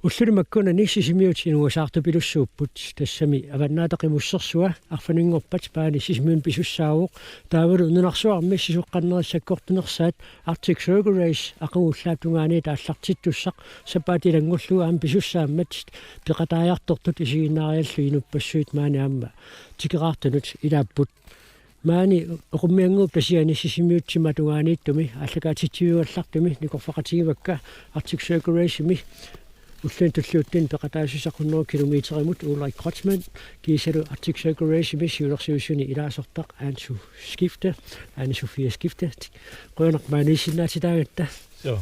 уллулимаккуна ниссисимиутин саартупилуссууппут тассами аваннаатақимуссерсуа арфанингорпат паани сисимиун писуссаавоқ таавалу нунарсуарми сисуққаннерissakkortunersaat Arctic Circle Race aquullaatунгаани тааллартиттуссақ сапаатилангуллуга аам писуссааммат пеқатааяартортут исигинаариаллу инуппассуит маани аама тикераартунут илааппут маани оқуммиангуу пасиани сисимиутсиматунганииттуми аллакаатитсивиуаллартуми никорфақатигивакка Arctic Circle Race ми уллуин туллууттин пеқатаасусаққуннеру километеримут Ulrik Kreutzmann кисалу Arctic Circle Race ми сиулерсиусуни илаасортақ аансу скифте Anne-Sophie скифте қойнақ маанисиннаатитаагатта Jo.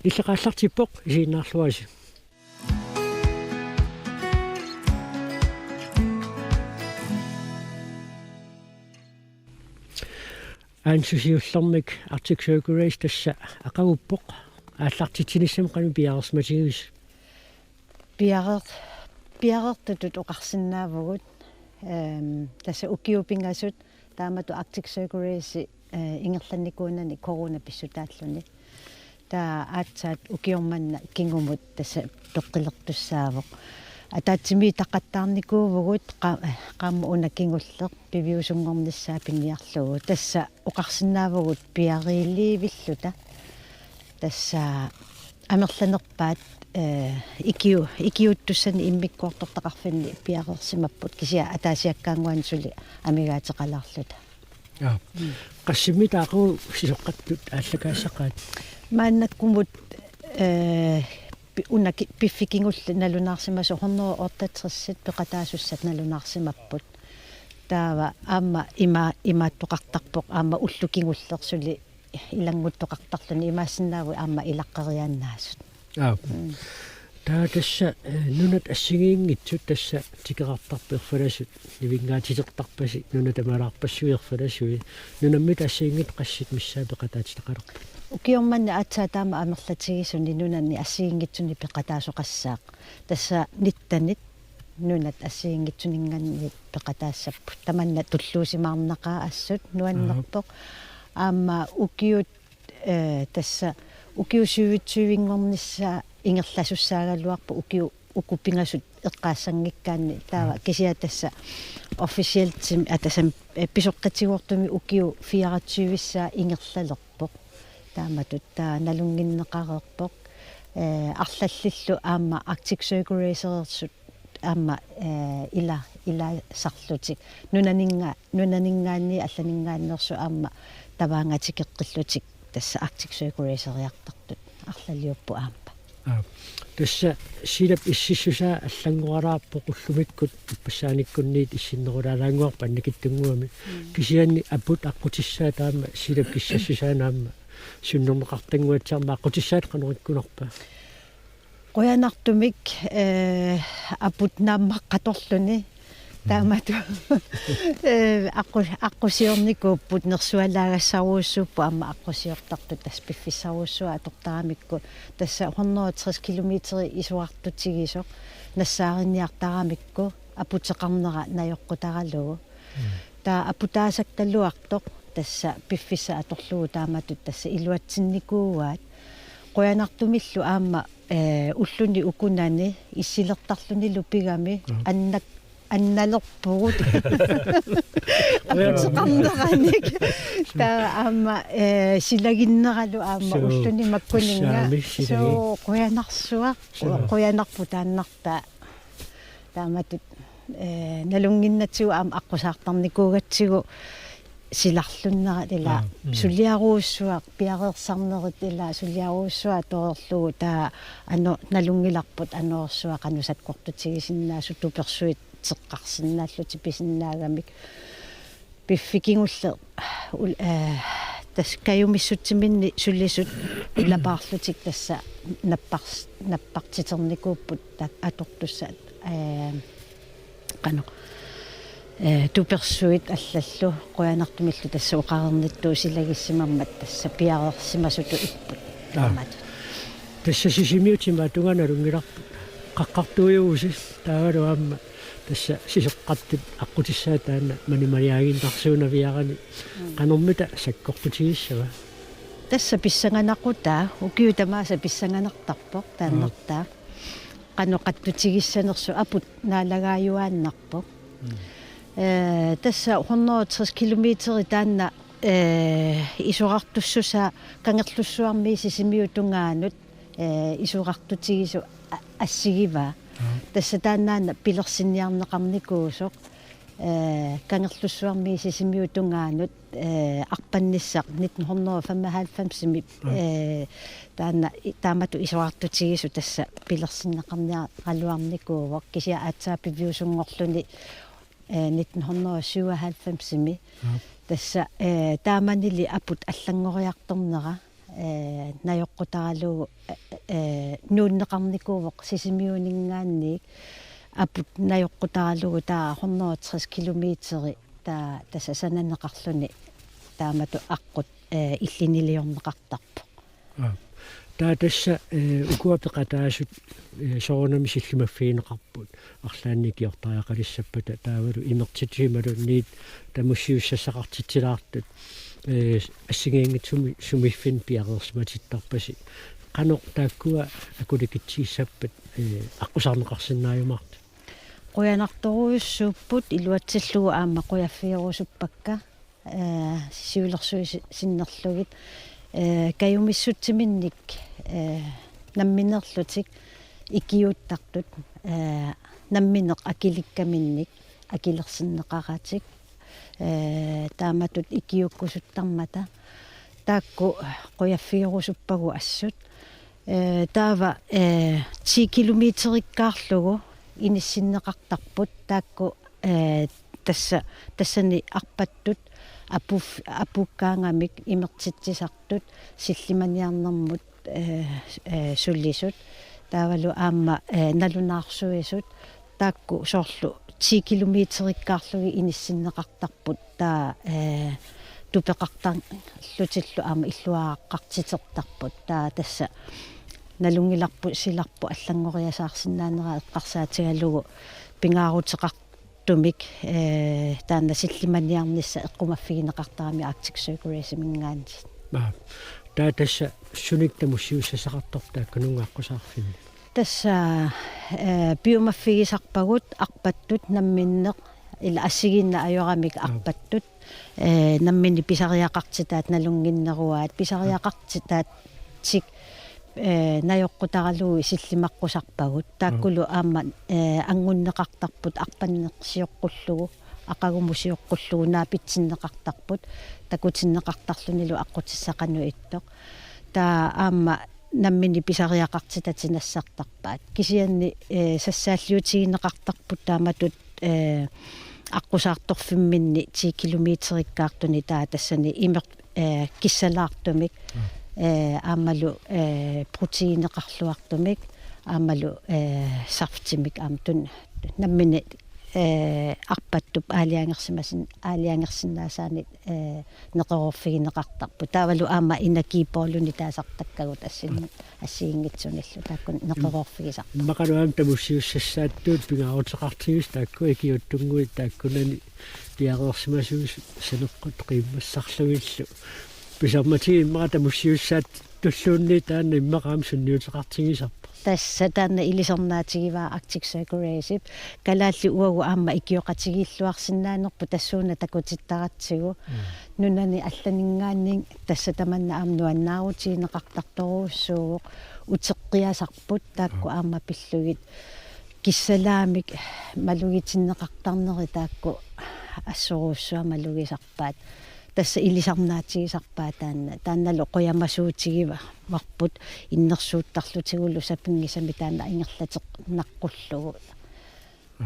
иллеқааллартиппоқ исииннаарлуаси Anne-Sophie Arctic Circle Race тасса ақагуппоқ ааллартитсинissam қами пиарерсматигис пиарертутут оқарсинаавгут тасса укиупингасут таамату Arctic Circle Race ингерланникуунани корона писсутааллуни таа аатсаат укиорманна кингумут тасса тоққилертуссаавоқ атаатсими тақаттаарникуувгут qaamma una kingulleq piviusunngornissаа pinniarlugu tassa oqarsinnaavagut piariiliivillута тасса амерланерпаат икиуттуссани иммиккуартортақарфинни пиарерсимаппут кисиа атаасиаккаангуансули амигаатеқалаарлута qassimi taaqu sisoqqattut ааллакаассақаат мааннаккумут una piffikingulli nalunаарсимасу 168 пеқатаасуссат налунаарсимаппут таава аама имааттоқартарпоқ аама уллукингуллерсули илангуттоқартарлуни имаассиннааву аама илаққариааннаасут таа тасса нунат ассигиингитсут тасса тикеқартарперфаласут нивингаатитеқартарпаси нунат амалаарпассуиерфаласуи нунаммит ассигингит qassит миссаа пеқатаатитақарпа укиорманна аатсаатаама амерлатигисуни нунанни ассигингитсуни пеқатаасоқассаақ тасса ниттанит нунат ассигингитсунинганни пеқатаассаппут таманна туллуусимаарнақаа ассут нуаннерпоқ аама укиут тасса укиусуивитсуивингорнissaа ингерласуссаагалуарпу укуппингасут эққаассангиккаанни таава кисиа тасса official атасам писоққатигуортуми укиу фиаратсуивиссаа ингерлалерпоқ тааматут таа налунгиннеқареерпоқ арлаллиллу аама Arctic Circle Racerсут аама ила сарлутик нунанингаанни алланингааннерсу аама таваангатикеққиллутик тасса Arctic Circle Racer-иартартут арлалиуппу аама тасса силап иссиссусаа аллангуараарпоқ уллумиккут пассааниккунниит иссиннерулаалаангуарпа анникиттунгуами кисианни апут аққутиссаа таама силап киссассусаанаама суннернеқартангуатсаармаа аққутиссаат қанериккунарпа қоянартумик апут нааммаққаторлуни таамату аққусиорникууппут нерсуалаагассаруussууппу аама аққусиортарту тас пиффиссаруuссуа атортарамикку тасса 160 километри исуартутигисоқ нассааринниартарамикку апутеқарнера наёққутаралугу таа апутаасакталлуартоқ тасса пиффисса аторлугу таамату тасса илуатсинникууаат қоянартумиллу аама уллуни укунани иссилертарлуни лупигами анналерпугут апутеқарнераник таа аама силагиннералу аама уллуни маккунинга соо қоянарсуа қоянарпу тааннарта тааматут налунгиннатсугу аама аққусаартарникуугатсигу силарлуннера ила сулиаруussуақ пиареерсарнерит ила сулиаруussуа тоерлугу таа ано налунгиларпут анерсуа канусаткортутигисиннаасу туперсуит теққарсинааллути писиннаагамик пиффикингулле тас каюмиссутсиминни сулисут илапаарлутик тасса наппартитерникууппут атортусса қано туперсуит аллаллу қуянартумиллу тасса оқарерниттуу силагиссимаммат тасса пиареерсимасуту иппут таамат тасса сисимиутима туганалунгиларпу қаққартуйууси таагалу аама тасса сисеққаттит аққутиссаа таана маниманиаагиннарсуунавиарани қанормита саккортутигиссава Tässä pissanganaqqutaa ukiutamaasa pissanganartarpoq taannartaa qanuqattutigissanersu aput naalagaayuaannarpoq tässä 160 kilometeri taanna isuqartussusa kangerlussuarmi sisimiutungaanut isuqartutigisu ассигиваа тасса тааннаана пилерсинниарнеқарникуусоқ кангерлуссуарми сисимиутунгаанут арпанниссақ 1995 таанна таамату исуартутигису тасса пилерсиннеқарниа қалуарникуувоқ кисиа аатсаапивиусунгорлуни 1997 тасса тааманили апут аллангориарторнера наёққутаралугу нууннеқарникуувоқ сисимиунингаанниик апут наёққутаралугу таа 160 километери таа тассасананеқарлуни таамату аққут иллинилиорнеқартарпо таа тасса укуапеқатаасут соорнами силлимаффиинеқарпут арлаанникиортариақалиссаппата таавалу имертитималу ниит тамуссиуссасақартитилаартут ассигиангитсуми сумиффин пиарерсматиттарпаси канеқ тааккуа акуликитсииссаппат аққусаарнеқарсинааюмаарт қуянарторуйуссууппут илуатсиллугу аама қуяффиерусуппакка сиулерсуи синнерлугит каюмиссутсиминник намминерлутик икиуттартут намминеқ акиликкаминник акилерсиннеқаратик тааматут икиуккусуттармата таакку қуяффиерусуппагу ассут таава 10 километериккаарлугу иниссиннеқартарпут таакку тассани арпаттут апуккаангамик имертитсисартут силлиманиарнэрмут суллисут таавалу аама налунаарсуисут таакку соорлу 10 километериккаарлуги иниссиннеқартарпут таа тупеқартарлутиллу аама иллуааққартитертарпут таа тасса налунгиларпу силарпу аллангориасаарсинаанера эққарсаатигалугу пингаарутеқартумик таана силлиманиарнисса эққумаффигинеқартарами Arctic Circle мингаанис таа тасса суниктамуссиуссасақартортаа канунгааққусаарфими тасса биомаффигисарпагут арпаттут намминнеқ ила ассигинна ajорамик арпаттут наммини писариақартитаат налунгиннеруаат писариақартитаат тик наёққутаралуи силлимаққусарпагут тааккулу аама ангуннеқартарпут арпаннеқсиоққуллугу ақагумусиоққуллугу наапитсиннеқартарпут такутиннеқартарлунилу аққутиссақану иттоқ таа аама наммини писариақартитатинассартарпаат кисианни сассааллиутигинеқартарпут тааматут аққусаарторфимминни 10 километериккаартуни таа тассани имер киссалаартумик аамалу протеинеқарлуартумик аамалу сарфтимик аамтун наммини арпаттуп аалиангерсинаасаани неқорфигинеқартарпу таавалу аама инакиполуни таасартаккагут ассиингитсуниллу тааккун неқорфигисарпу макалуам тамуссиуссассааттуут пингаарутеқартигис таакку икиуттунгуит тааккунани пиарерсимасуус санеққут қиммассарлугиллу писармати иммаа тамуссиуссаат туллуунни таана иммақаам сунниутеқартигисарпу тасса таана илисернаатигиваа Arctic Circle калаалли уагу аама икиоқатигииллуарсинаанерпу тассууна такутиттаратсигу нунани алланингааннин тасса таманна аамнуаннаарутигинеқартарторуussуугоқ утеққиасарпут таакку аама пиллугит киссалаамик малугитиннеқартарнери таакку ассоруussуа малугисарпаат тасса илисарнаатигисарпаа таанналу қуямасуутигива марпут иннерсууттарлутигуллу сапингисами таана ингерлатеқ наққуллугу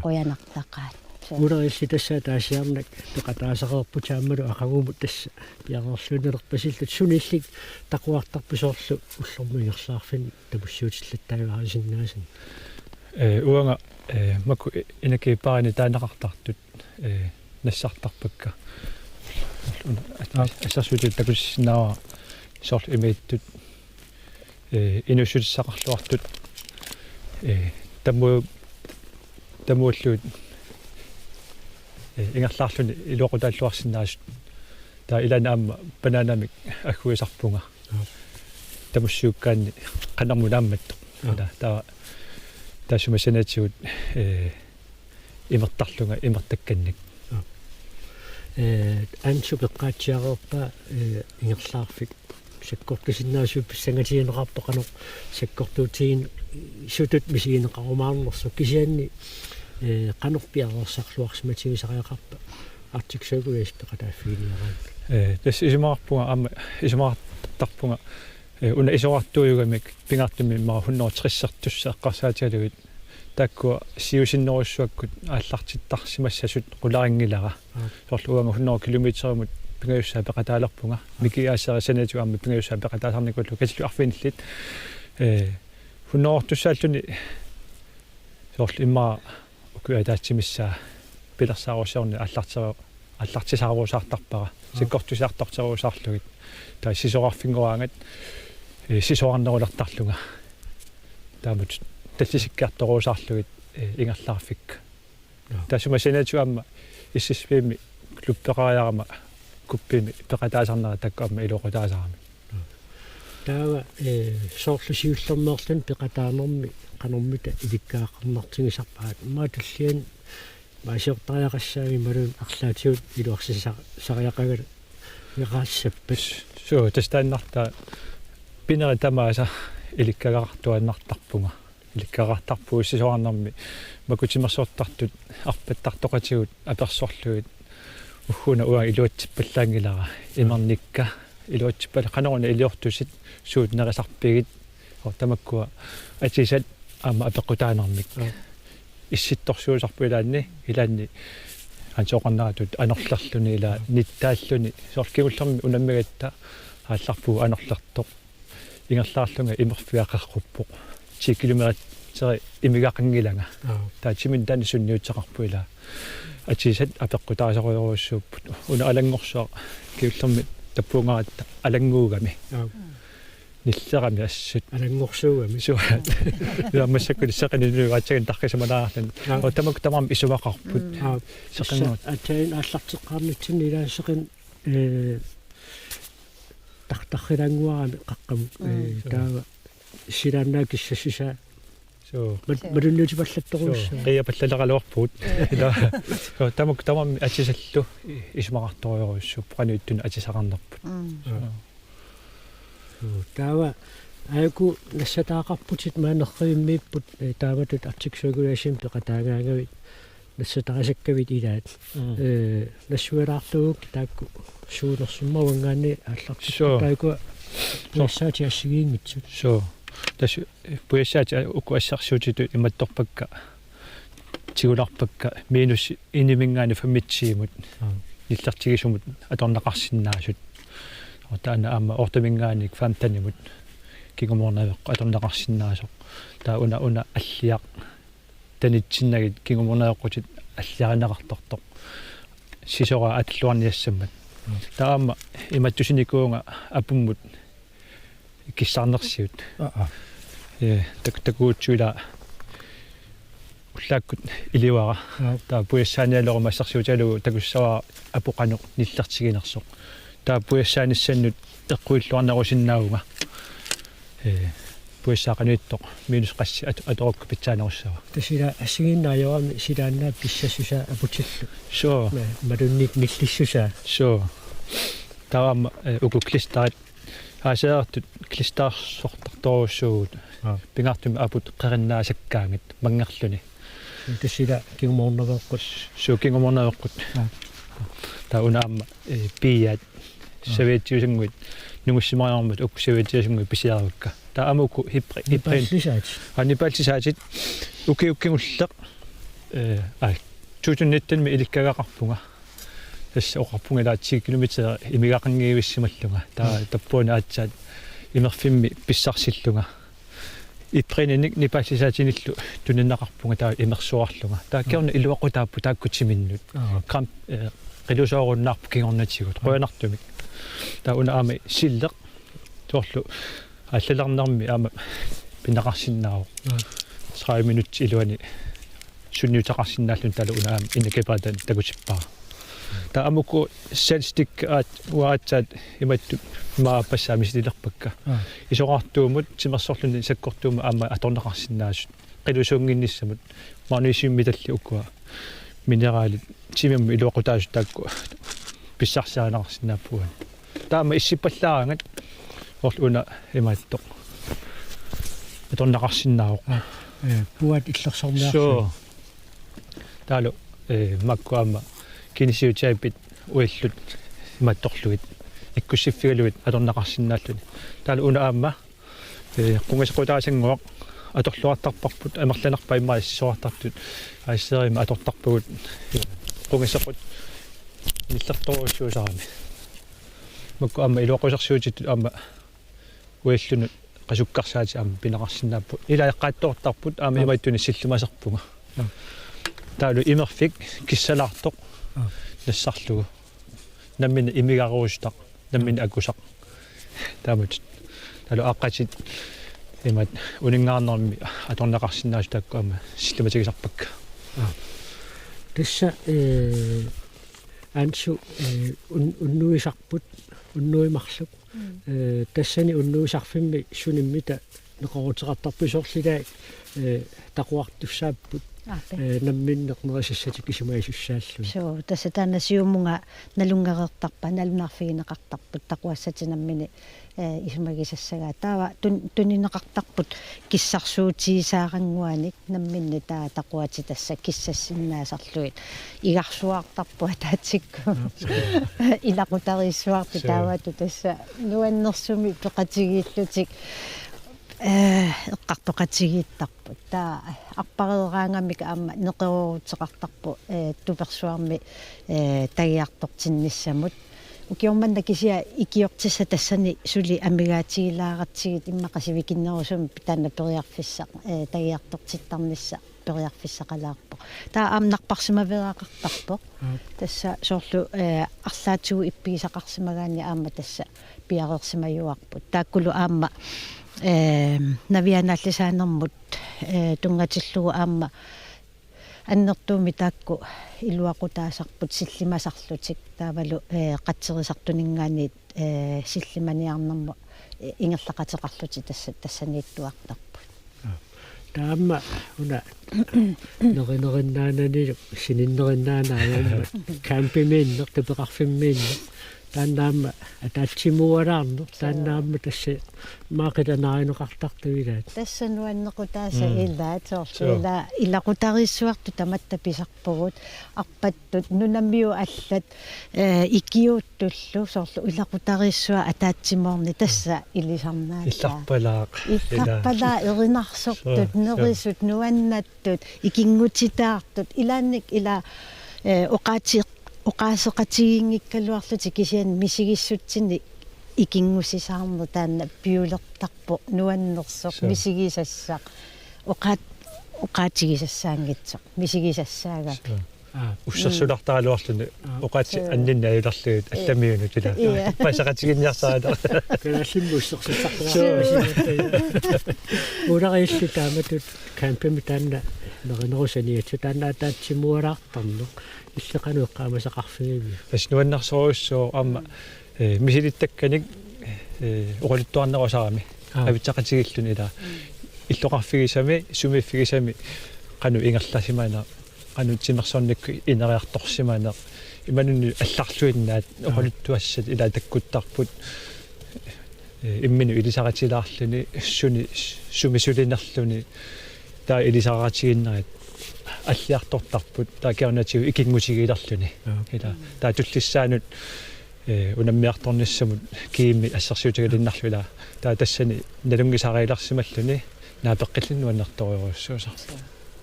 қуянартақаат улерисси тасса таасиарнак тоқатаасақерпу таамалу ақагумут тасса пиарерлунерпасиллут суниллик тақуартарпусоорлу уллормигерсаарфин тамуссуутиллаттааваарисиннаасан уанга маку инакипаарини таанақартартут нассартарпакка ассасуутит такуссинаа сорл имеиттут инусулиссақарлуартут тамуаллуут ингерлаарлуни илуоқутааллуарсинаасут таа иланаама бананамик аггуисарпунга тамуссууккаанни канармунаамматтоқ таасумасанатигут имертарлунга имертакканник ансупеққаатсиареерпа ингерлаарфик саккортусиннаасуп писсангатиинеқарпоқано саккортуутиин сутут мисигинеқарумаарнерсу кисианни канорпиареерсарлуарсиматигисариақарпа артиксагуяс пеқатааффигиниараа тас исумаарпунга аама исумаартарпунга уна исоратtuuюгамик пингаартуми маа 160 эққарсаатигалугит такку сиусиннеруссуаккут ааллартиттарсимассасут қуларингилара соорлу уанга 100 километеримут пингаюссаа пеқатаалерпунга микиаасерисанату аама пингаюссаа пеқатаасарникуллу катилу арфиниллит 100-туссааллуни соорлу имма укуатаатсимиссаа пилерсаарусерни аллартисааруусаартарпара сиккортусаартартеруусаарлугит таа сисорарфингуаангат сисоарнерулертарлунга таамут тассисиккаарторуусаарлугит ингерлаарфик таасумасинатуамма иссисвими клуппераярама куппими пеқатаасарнера таккуамма илоқутаасарами таава соорлусиуллермерлун пеқатаанерми канормита иликкаақарнартигисарпаат маатуллиан маасиортариақассаами малун арлаатиут илуарсисариақагала меқаассаппас соо тастааннарта пинери тамааса иликкагаартуаннартарпунга иликкагаартарпуу сисоарнерми макутимерсуортартут арпаттартоқатигут аперсорлугит уггуна уа илуатсиппаллаангилара имерникка илуатсиппала канаруна илиортусит суут нерисарпигит тамаккуа атисат аама апеққутаанермик исситторсуусарпуилаанни илаанни ансоқарнаатут анерлерлуни ила ниттааллуни соорлкигуллерми унаммигатта аалларпуу анерлертоқ ингерлаарлунга имерфиақарруппоқ 10 километри имигақангиланга таатимин тани сунниутсеқарпуила атисат апеққутаасаруйоруссууппут уна алангорсуа киуллерми таппунгаатта алангуугами ниллерами ассут алангорсуугами суа яммасаккули сақанилугаатсагин таркисаманаарлан отамак тамам исувақарпут сақаннут атаин ааллартеққарнитсин илаасеқин тартаррилангуарами қаққам таава силааннаа киссассуса соо малуннути паллатторуусса қия паллалералуарпут тамак тамам атисаллу исмақарторуйоруссуп қануиттуна атисақарнерпут таава айку нассатаақарпутит маанерривиммииппут тааватут артиксуагулаасим пеқатаагаагавит нассатарасаккавит илаат нассуалаартуук таакку суунерсуммавангаани аалларту таакку нассаатиассигиингитсут соо тас пуясаати уку ассарсуутиту иматторпакка тигуларпакка минус инимингаани фамитсиимут иллартигисумут аторнақарсиннаасут таана аама ортамингааник фантанимут кигуморнавеқ аторнақарсиннаасоқ таа уна аллиақ танитсиннагит кигуморнавеққутит аллиаринеқартортоқ сисора атлуарниассаммат таама иматтусиникуунга апуммут киссаарнерсиут такуутсуила уллааккут иливара таа пуяссааниалерма ассарсууталу такуссава апоқанеқ ниллартигинерсоқ таа пуяссааниссаннут эққуиллуарнерусиннаагунга пуяссаақануиттоқ минус қасси аторокку питсаанеруссава тасила ассигиннаajorami силааннаа писсассуса апутиллу соо малунник миллиссуса соо таама уку клистаат аасаартут клистаарсортарторуссуугут пингартуми апут қериннаасаккаангат мангерлуни тасила кигуморнавеққут соо кигуморнавеққут таа унаама пият савиатиусангуит нугуссимариармут укку савиатиусангуит писиарукка таа амуку хипприн анипалтисаатит укиуккигуллеқ тутунниттанми иликкагақарпунга тасса оқарпунгала 10 километр имигақангиивиссималлунга таа таппуна аатсаат имерфимми писсарсиллунга ипринник нипассисаатиниллу туниннақарпунга таа имерсуарлунга таа керна илуақутааппу тааккутиминнут крам qillusoorunnaarpu kingornatigut qoyanartumik taa una aami silleq tuorlu аллаларнарми аама пинақарсиннаару 30 минут илуани сунниутақарсиннааллун талу унаам иннакепаатан такусиппаа та амуку сенстик ат уаатсаат иматту мааппассаамисилерпакка исоqartuumut тимерсорлуни саккортуума аама аторнеқарсинаасут qilусуунгинниссамут маануисиуммиталли уккуа минералит тимимми илуақутаасут таакку писсарсаанеқарсинааппуан таама иссиппаллаарангат орлуна имааттоқ аторнеқарсиннаавоқ пуат иллерсорнеарсу so таалу маккуама кинисиутаипит уиллут иматторлугит иккуссиффигалугит аторнеқарсинааллуни таалу уна аама қунгасқутаасангуақ аторлуартарпарпут амерланерпа имма иссуартартут аиссерима атортарпугут қунгасақут ниллерторуссуусарами макку аама илуақусерсуутит аама уиллунут qasukkarsaati aam pinaqarsinnaappu ilaeqqaattoortarput aama imaittuни sillumасерпуга taalu imerfik kissalaartoq nassarlugu nammina imigaruustaq nammina akusaq taamut taalu aaqqatit imat uningaarnermi atorneqarsinnaas taakku aama sillumatigisarpakka tassa ansu unnuisarput unnuimarluk тассани уннуисарфимми сунimмита неқорутеқартарписоорлилаа тақуартуссааппут намминнеқнерисассатик кисумаисуссааллу so тасса таанасиумунга налунгереэртарпа налунаарфигинеқартарпут тақуассатинаммини исмагисассагаа таава тунинеқартарпут киссарсуутигисаарангуаник намминни таа тақуати тасса киссассиннаасарлуит игарсуаартарпуа таатикку илақутариссуарпи таавату тасса нуаннерсуми пеқатигииллутик эққартоқатигииттарпут таа арпареераангамик аама неқеруутеқартарпу туперсуарми тагиартортинниссамут укиорманна кisia икиортисса тассани сули амигаатигилааратсигит иммақасивикиннерусум таана периарфиссақ тагиартортиттарнисса периарфиссақалаарпо таа аамнарпарсимавераақартарпо тасса соорлу арлаатигу иппигисақарсимагаани аама тасса пиарерсимаюарпут тааккулу аама навианааллисаанермут тунгатиллугу аама аннертууми таакку илуақутаасарпут силлимасарлутик таавалу қатсерисартунингаанит силлиманиарнермо ингерлақатеқарлути тассанииттуартарпут таама уна неринериннаанани сининнериннаанааяама кампимииннер тапеқарфиммииннер тааннаама атаатсимуалаарнер тааннаама тасса маақитанааринеқартартуилаат тассануаннеқутааса илаатсоорлуила илақутариссуарту таматта писарпугут арпаттут нунаммиу аллат икиуттуллу соорлу илақутариссуа атаатсимоорни тасса илисарнаалла илларпалаақ илларпалаа эринарсортут нерисут нуаннаттут икингутитаартут илаанник ила оқаасеқатигингиккалуарлути кисиан мисигиссутсини икингусисаарму таана пиулертарпо нуаннерсоқ мисигисассақ оқаатигисассаангитсоқ мисигисассаага уссерсулартаалуарлуни оқаати аннинна аюларлугит алламиунут ила пасақатигинниарсаада канасиммуссерситтарлуа урариилли тааматут кампими таанна неринерусаниатсу таанна атаатсимуалаартарнеқ иллеқану эққаамасақарфигими аснуаннарсоруссоо аама мисилиттакканик оқалуттуарнерусарами авитсақатигиллуни ила иллоқарфигисами сумиффигисами қану ингерласимаана қану тимерсорникку инериарторсимаана имануни алларлуиннаат оқалуттуассат ила таккуттарпут иммину илисаратилаарлуни суни сумисулинерлуни таа илисаратигиннерит аллиартортарпут таа кеарнатигу икингутигилерлуни ила таа туллиссаанут унаммиарторниссамут киимми ассерсуутигалиннарлуила таа тассани налунгисарииларсималлуни наапеққиллиннуаннарториоруссуусарпа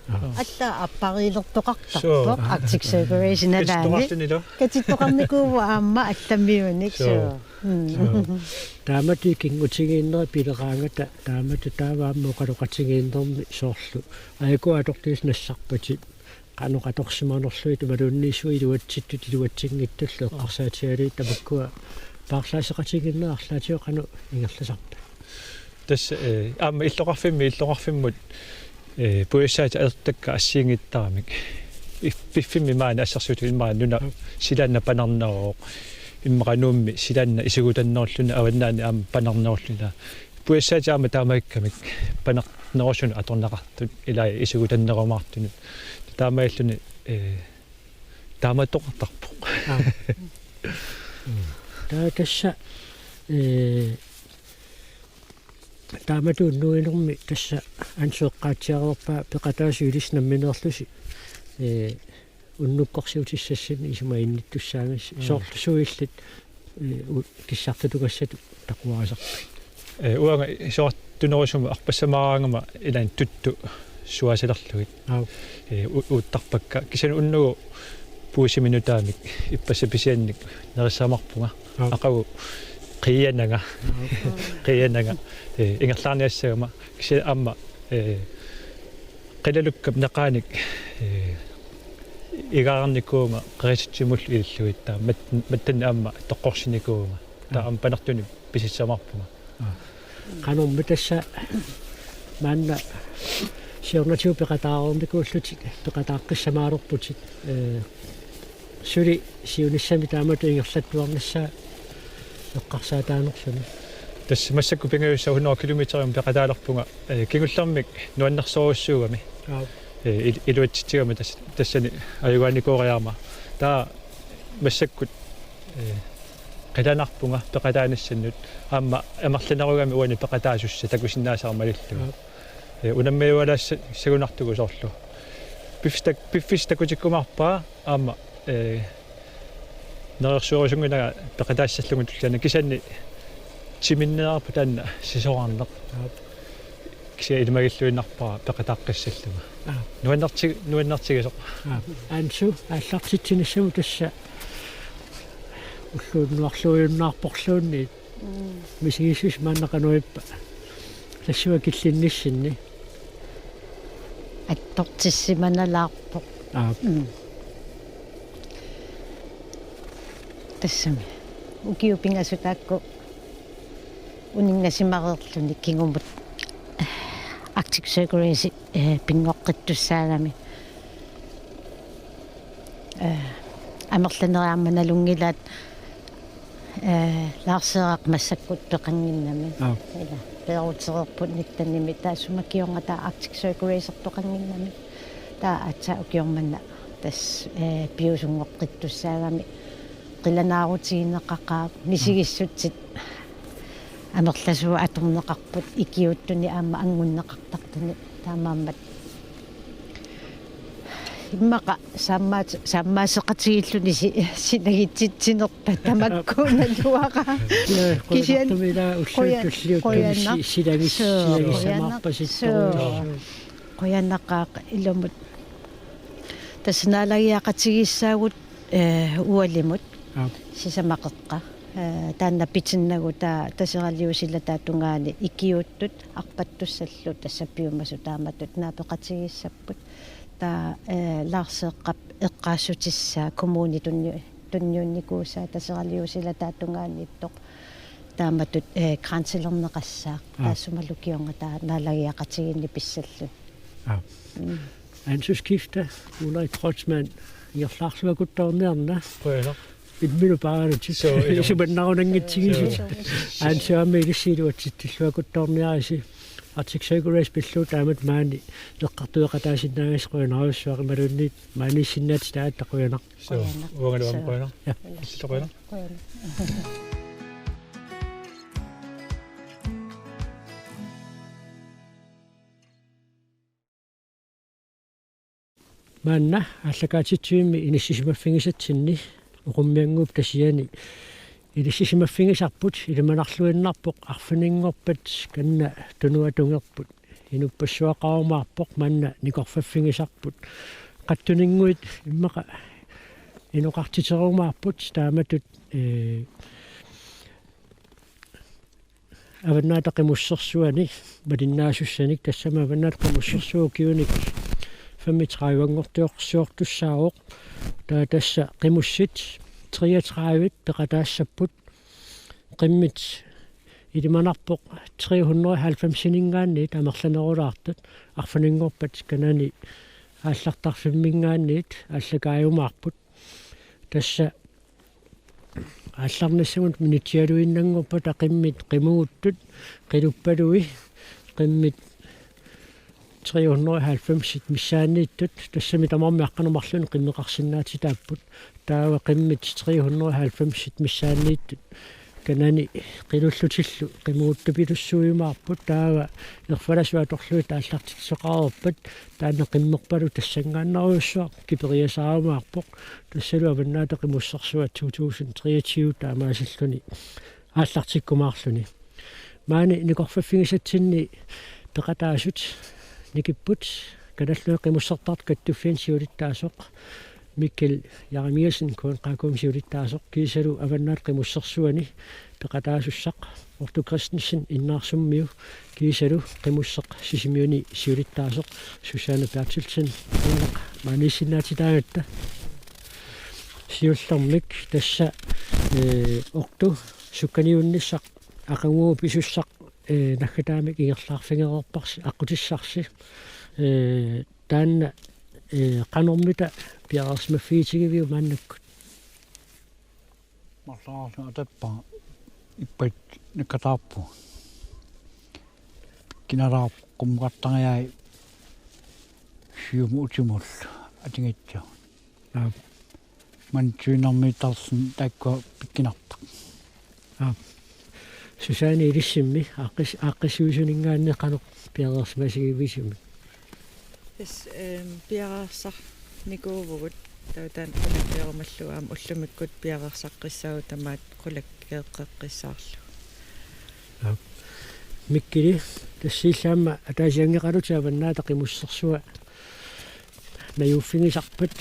атта аппарилертоқартарпо Arctic Circulation алаани катиттоқарникуува аама алламиуник соо таамати кингутигииннери пилераангата таамати тааваамму қалоқатигииннерми соорлу айку атортис нассарпати каноқаторсиманерлуит малунниисуи илуатситтут илуатсингиттуллу эққарсаатиали тамаккуа паарлаасеқатигиннеарлаатио қану ингерласарпа тас аама иллоқарфиммут пуиссаати ертакка ассиингиттарамик пиффимми маана ассерсууту иммаа нуна силаанна панарнероо иммарануумми силаанна исигутаннерлуна аваннаани аама панарнерлуна пуэссаатиарма таамаиккамик панарнерсуна аторнақартут илаа исигутаннеромаартуну таамаиллуни таамааттоқартарпо тасса тааматууннуинерми тасса ансуэққаатсиареерпаа пеқатаасуилис намминерлуси уннуккорсиутиссассани исумаинниттуссаангас соорлусуиллит киссартутугассату такуарисарпи уанга соортунерусума арпассамаараангама илаан тутту суасалерлугит uuttарпакка кисану уннугу пуусиминутаамик иппассаписианник нериссаамарпунга ақагу қиянага ингерлаарниассагама киса аама қилалуккап неқааник игаарникуунга қериситсимул илиллуиттаа маттанна аама тоққорсиникуунга таа ам панартуни писиссамарпунга канумми тасса манна сиорнатиу пеқатаарумикууллутик пеқатааққиссамаарорпутик сули сиуниссами таамату ингерлаттуарнасса эққарсаатаанерсуни тасс массакку пингаюсса 100 километриум пеқатаалерпунга кигуллэрмик нуаннарсоруссуугами илуатситигами тассани аюганикоориарма таа массаккут qilанарпунга пеқатаанассаннут аама амерланеругами уани пеқатаасусса такусиннаасаармалиллуга унаммиуалаасса сагунартугу соорлу пиффистакутиккумарпаа аама нерсуорусунгунага пеқатаассаллугу туллана кисанни тиминнеарпу таанна сисоорнеқ кися илмагиллуиннарпаа пеқатааққиссаллуга нуаннартигисо ансу аллартитсиниссаму тасса уллууннуарлуйуннаарпорлуунни мисигисус мааннақануиппа тассуа киллинниссинни аттортиссиманалаарпо тассами укиупингасутаакку унингасимареерлуни кингумут Arctic Circle Race пингоққиттуссаагами амерланериарманалунгилаат лаарсеэрақ массаккут пеқангиннами ила перутерерпут ниттаними таасумакиорнга таа Arctic Circle Race тоқангиннами таа атса укиорманна тас пиусунгоққиттуссаагами қиланаарутигинеқақаа мисигиссутсит амерласуа аторнеқарпут икиуттуни аама ангуннеқартартуни таамааммат иммақа саммаасеқатигиллуни синагитситсинерпа тамаккуна луаqa кисиан тумила уллуутуллиуттуни силагиссамаарпаситтоо қояннақаа илумут таснаалагиақатигиссаагут уалимут сисамақеққа таанна питсиннагу таа тасералиусила таатунгаани икиуттут арпаттуссаллу тассаппиумасу тааматут наапеқатигиссаппут таа лаарсеэққап эққаассутиссаа коммуни тунниунникуусаа тасералиусила таатунгаанниттоқ тааматут грансилернеқассаа таассумалукиорнга таа наалагиақатигинни писсаллу ансускифта улай тротсман иерлаарсуакуттарниарна идмину паарути субаннарунангитсигисут аансуами илиссиилуатситтиллуакуттарниараси Arctic Circle Race пиллуу таамат маани эққартуеқатаасиннаагас қуянаруссуари малунниит маанисиннаат таат тақуянақ уангалуам қуянақ тақуянақ маанна аллакаатитсуимми иниссисимаффигисатсинни уқуммиангууп тасиани илиссисимаффигисарпут илиманарлуиннарпоқ арфинингорпат канна тунуатунгерпут инуппассуақарумаарпоқ манна никорфаффигисарпут қаттунингуит иммақа иноқартитерумаарпут тааматут аваннаатақимуссерсуани малиннаасуссаник тассама аваннаатақимуссерсуу киуник 35-ангортиорсуортуссааоқ таа тасса қимуссит 33 пеқатаассаппут қиммит илиманарпоқ 390 синингаанни тамерланерулаартут арфанингорпат канани ааллартарфиммингаанниит ааллакааюмаарпут тасса аалларнассагут минутиалуиннангорпа тақиммит қимугуттут қилуппалуи қиммит 390 миссааннииттут тассами тамармиаққанумарлуни қиммеқарсинаати тааппут таава қиммит 390 миссааннииттут канани қилуллутиллу қимугуттупилуссуимаарпут таава ерфаласуа торлуи тааллартитсоқарерпат таана қиммерпалу тассангааннаруйуссуа кипериасаамаарпоқ тассалуа ваннаата қимуссарсуа 2023 таамаасиллуни ааллартиккумаарлуни маани никорфаффигисатсинни пеқатаасут никиппут каналлуи қимуссартарт каттуффиан сиулиттаасоқ Mikkel Jaremiasen kun qakum siulittaasoq kiisalu avannaat qimussarsuani peqataasusaq Ortu Christensen innarsummiu kiisalu qimussaq sisimiuni siulittaasoq Susanne Bertelsen annaq maanisinnaatitaagatta siullarmik tassa ortu sukkaniunnissaq aqanguu pisussaq naggataamik ingerlaarfingererparsi aqutissarsi taanna qanormita piarsmaffiitigivio maannakkut марлаарна атаппа иппат накатаарпу кинараа qumqartariai сиуму утимул атингитсаа мантуинэрмитарсин таакка пиккинарта Susanne илиссимми ааққисуусунингаанне qanoq piarsmasigivisimi piararsar nikuuvugut tautaan qulakkiarumalluaam ullumikgut piararsaqqiссагу тамаат qulakkeeqqeqqissaarlu mikkili tassiillaamma ataasiangeqalutaavannaa taqimussersuа nayuuffigisarpat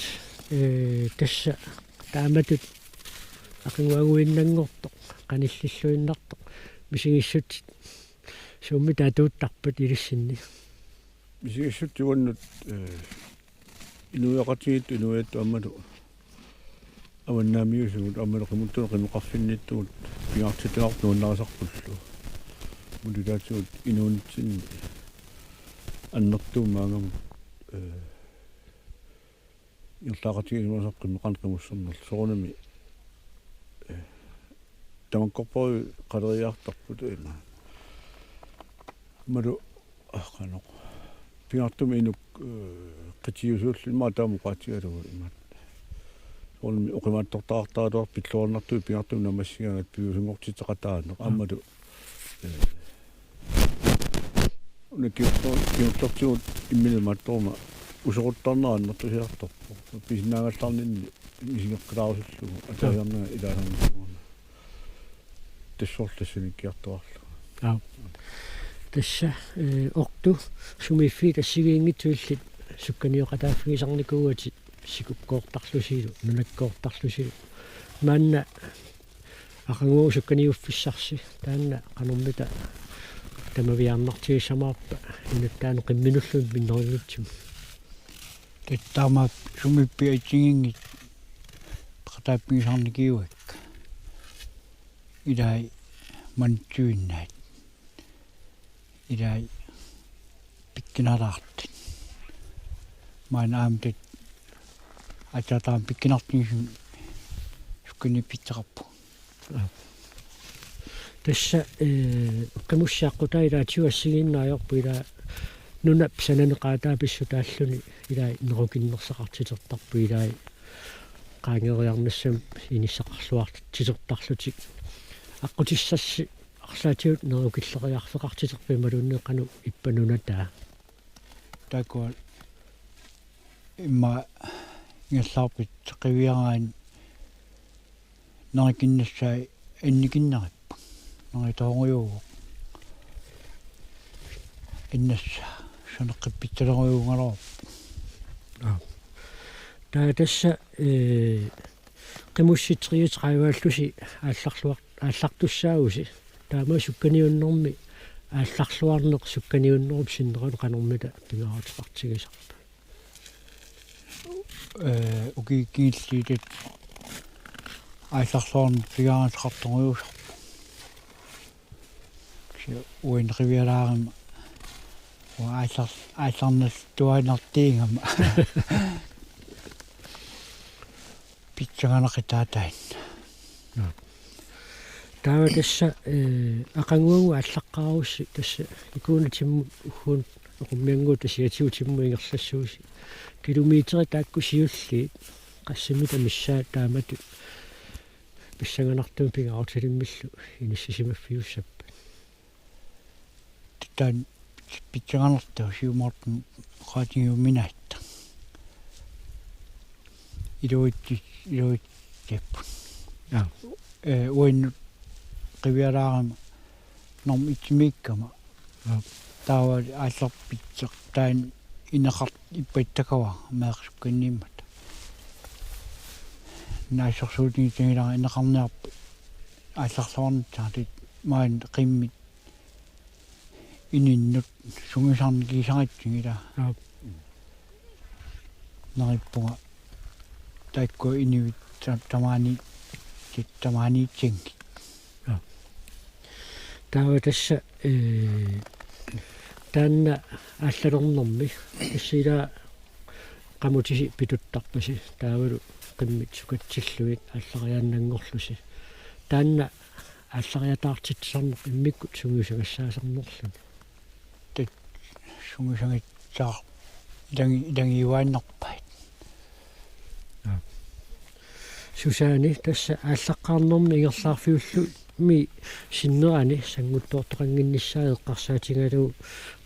tassa taamatut aqinguaguinnangortoq qanillilluinnartoq misigissut suummi taatuuttarpat ilissinni Misigisut juannut inuaqatiit inuettu ammalu avannaamiusugut ammalu qimuttuno qimuqarfinnittugut piartituartuunnarisarpullu mudulaatsugut inuunitsin annertuumaangam irlaaqatiginuasaq qimmeqan qimusserner soornami tamakkorpori qaleriartarput ina malu qanoq piartum inuk qitiusuullima taamuqaatigalu imat soornami oqimaattortaartaaluar pilluarnartu piartum namassigaangat piusungortiteqataaneq ammalu unakiuttortigut immilumattorma usoruttarneraannertusiartorpo pisinnaangallarninni misigeqqilaarusullugu ataajarnaa ilaalarnisuuna tassorlassunikkiartuarlu tassa ortu sumiffi tassigiingitsuillit sukkaniuqataaffigisarnikuuati sikukkoortarlusilu nunakkoortarlusilu maanna aqanguu sukkaniuffissarsi taanna qanormita tamaviarnartigisamaarpa inattaanu qimminulluun minnerigitsum tattaamaap sumippi atsigingit qataappigisarnikiuak ilai mantuinnaat ilai pikkinaraartit maanaamtit atataam pikkinartigisum sukkanipitteqarpu tassa qimussiaqqutaila atiuassigiinnaajorpu ila nunap sananeqaataapissutaalluni ilai nerukinnersaqartitertarpu ilai qaangeriarnassam inissaqarluartitertarlutik аққутиссасси арлаатиут нерукиллериарфеқартитерпи малуннеқану иппанунаtaa такуа имма ингерлаарпит қивиараан нарикиннассаа анникиннариппа наритоориугу иннасса санеққиппитсалериугалерпу таатасса қимусситриутраавааллуси ааллартуссаагуси таама сукканиуннэрми аалларлуарнеқ сукканиуннеруп синнерун канормита пингааратеқартигисарпа укикииллиит аалларлуарн пингааратеқарториусарпа уин ривиалаарим аалларнас туанартиингама питсаганақитааtain таава тасса ақангуангу аллаққарусси тасса икуунатимму уггуун оқуммиангуу тасиатиутимму ингерлассууси километри тааккусиулли qassimiта миссаа таамату писсаганартум пингаутилиммиллу иниссисимаффиуссаппа тан питсаганартаа сиумаартун qaatigiumminaatта илуитсиппу уин qiviyaraarama norm itimiikkama taava aallarpitseq taan inaqart ippaittakava meeqsukkanniimmat naassorsuutigitangilara inaqarniarpa aallarlornitsaartit maan qimmit ininnut sungisarnikiisaritsigila narippunga taikku inivit tamaani тamaaniitsingi таава тасса таанна ааллалернэрми тассила qamutisi pituttарпаси таавалу qimмит сукатсиллуит ааллариааннангорлуси таанна ааллариатаартитсарнеқ иммикку сунгусагассаасарнерлуни тат сунгусагатсаар илангиуааннарпайт сусаани тасса ааллаққарнэрми ингерлаарфиуллу ми синнерани сангуттоортоқангиннссаа эққарсаатингалу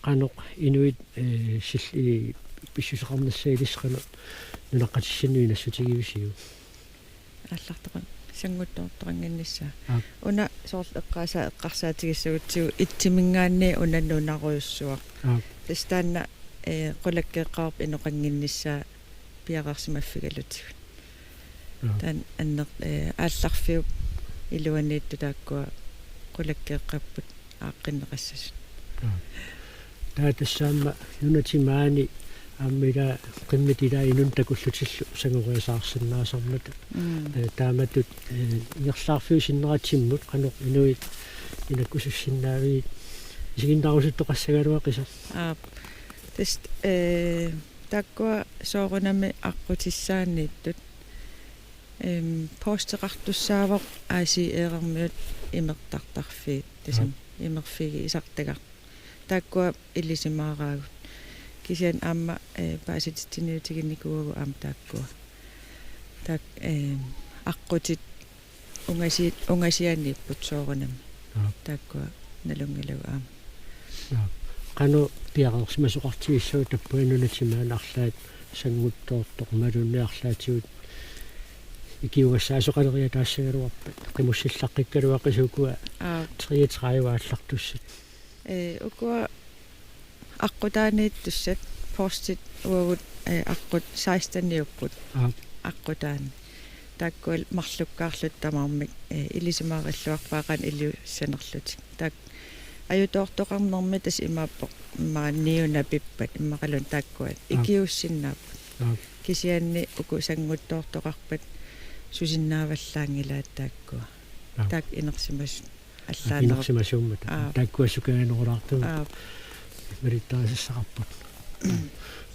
қаноқ инуит силли писсусеқарнассаилисқанут нунаққатиссануи нассутигивисиу ааллартоқан сангуттоортоқангиннссаа уна соорл эққарсаатигиссагутсигу итсимингаанни унаннунаруйуссуақ тастаанна қулаккеққарп иноқангиннссаа пиақарсимаффигалутигут тан аннер аалларфиуп илуаниитту тааккуа qulakkeeqqapput aaqqinneqassas таатассаама юнатимаани аммила qimmitila inun takullutillu sangoriasaarsinnaasarmata taamatut ингерлаарфиусиннератсиммут qanoq inuit inakkusussinnaavi isигиннарусуттоqassagaluaqisa тест тааккуа соорунами аққутиссаанииттут постеқартуссаавоқ ааси eerermiut имертартарфиит тасам имерфиги исартагар тааккуа иллисимаараагут кисиан аама пааситиниутигинникуугу аама тааккуа таак аққутит унгасианнииппут соорунами тааккуа налунгилау аама qanu piaqersimasuqartigissuut tappuinunatimaan арлаат сангуттоортоқ малунниарлаатигут икиугассаасоқалериа таассагалуарпат қимуссиллаққиккалуақисукуа 33 ааллартуссат укуа аққутаанииттуссат постит уагут аққут 16-ниуппут аққутаани тааккуал марлуккаарлут тамаармик илисимаариллуарпаақан илиуссанерлутик таак аютоортоқарнэрми тас имааппоқ маанниуна пиппат иммақалун тааккуат икиуссиннааппут кисианни уку сангуттоортоқарпат сусиннааваллаангилаат тааккуа таак инерсимас аллаанер инерсимасууммата тааккуассукаанерулаарту мериттаасассақарпут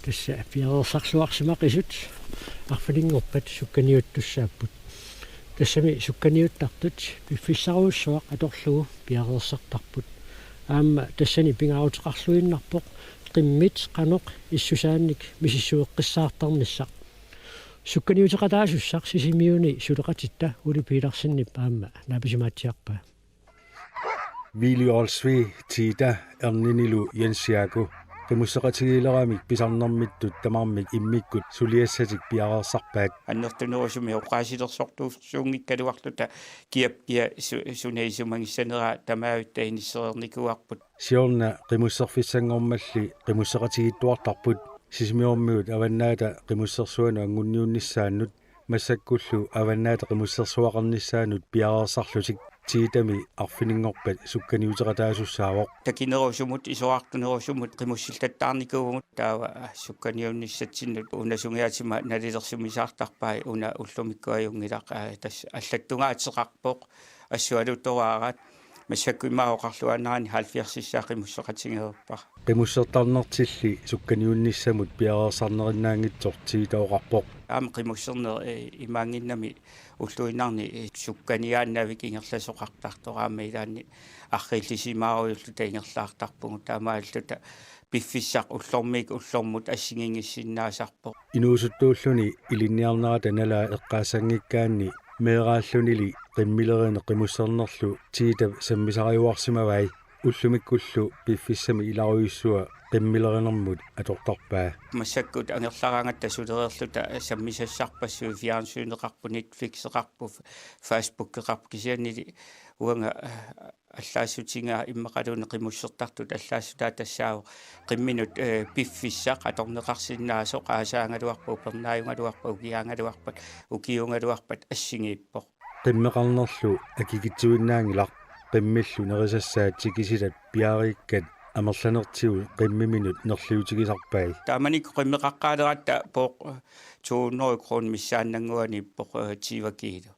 тасса пиарерсарсуарсимақисут арфалингорпат сукканиуттуссааппут тассами сукканиуттартут пиффиссаруussуақ аторлугу пиарерсартарпут аама тассани пингаутеқарлуиннарпоқ qimмит qanoq иссусаанник мисиссуэққиссаартарниссақ сукканиутеқатаасуссақ сисимиуни сулеқатитта улипиларсиннип аама написимаатсиарпаа Вили Олсви тида эрнинилу Янсиаку qimусеқатигилерамик писарнэрмиттут тамармик иммиккут сулиассатик пиарерсарпаат аннертунерусуми оқаасилерсортууссуунгиккалуарлута киапкия сунеисумангиссанера тамаавитта иниссерерникуарпут сиорна qimусерфиссангормалли qimусеқатигиттуартарпут сисимиормиут аваннаата qimусерсуана ангунниунниссааннут массаккуллу аваннаата qimусерсуақарниссаанут пиарерсарлутик тиитами арфинингорпат сукканиутеқатаасуссаавоқ такинерусумут исоартунерусумут qimуссиллаттаарникуугумут таава сукканиунниссатсиннут унасунгиатима налилерсумисаартарпаа уна уллумиккуаюнгилақ тас аллаттунгаатеқарпоқ ассуалуттораарат масакку имаоқарлуанаани халфиарсиссаақимуссоқатингерпар qimусертарнартилли сукканиунниссамут пиареерсарнериннаангитсор тигитаоқарпоқ аама қимуссернер имаангиннами уллуинарни сукканиааннавик ингерласоқартартораама илаанни арриллисимааруйуллу таингерлаартарпугу таамааллута пиффиссақ уллормик уллормут ассигингиссиннаасарпоқ инуусуттууллуни илинниарнерата налаа эққаасангиккаанни меерааллунили qimmilerine qimussernерлу тиита саммисариуарсимавай уллумиккуллу пиффиссами иларуйуссуа qimmilerинэрмут атортарпаа масаккут ангерлараангатта сулереерлута саммисассарпассуи фиарнсуинеқарпу Netflix-еқарпу Facebook-еқарпу кисианнили уанга аллаассутингаа иммақалуни qimуссертартут аллаассутаа тассаау qimminut пиффиссақ аторнеқарсиннаасоқ аасаангалуарпу пернааюнгалуарпу укиаангалуарпат укиунгалуарпат ассигииппоқ qimmeqarnerlu akikitsuinnaangilaq qimmillu nerisassaat tikisilat piariikkat амерланертигу qimmiminut nerliutigisarpai тааманик qimmeqaqqaaleраtta поо 200 крон миссааннангуани поо тивакиилу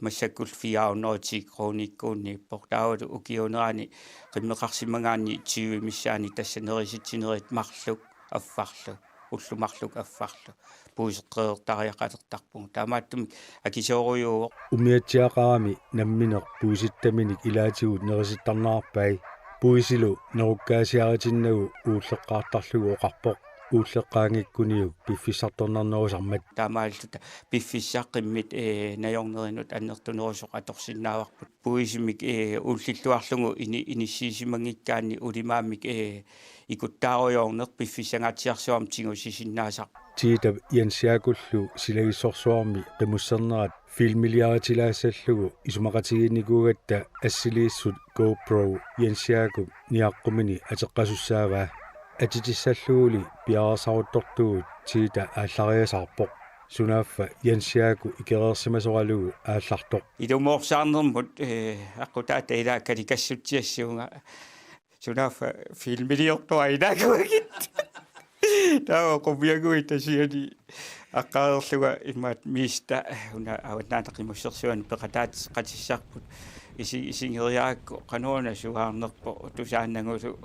массаккул 400 крониккуунни портаавалу укиунерани qimmeqarsimangaanni 20 миссаани тассанериситсинерит марлук аффарлу уллумарлук аффарлу puiseqqeertariaqalertarpung taamaattum akisoorujuuq umiatsiaqarami nammineq puusittaminik ilaatigut nerisittarnaarpai puisilu nerukkaasiaritinnagu uulleqqaartarlugu oqarpoq uulleqqaangikkuniuk piffissartornarnerusarmat taamaalluta piffissaaqimmit najornerinut annertunerusoq atorsinnaavaqput puisimik ullilluarlugu inissiisimangikkaanni ulimaamik ikuttaarujoorner piffissangaatsiarsuam tingusisinnaasaq tiita yansiakullu silagissorsuarmi qimussernerat filmiliaritilaassallugu isumaqatiginnikuugatta assiliissut GoPro yansiaku niaqqumini ateqqasussaavaa atitissalluguli piarersaruttortugut tiita ааллариасаарпоқ сунаaffa yansiaku икереерсимасораlugu ааллартоқ илумоорсаарнермут аққутаата илааккали кассутсиассуунга сунаaffa фильмилиортуа илаакуагит таа qummiaguit tasiani аққаерлуга имаат миста уна аватнаатақимуссерсуани пеқатаат қатиссарпут исингериаакку қануна суаарнерпо тусааннагулу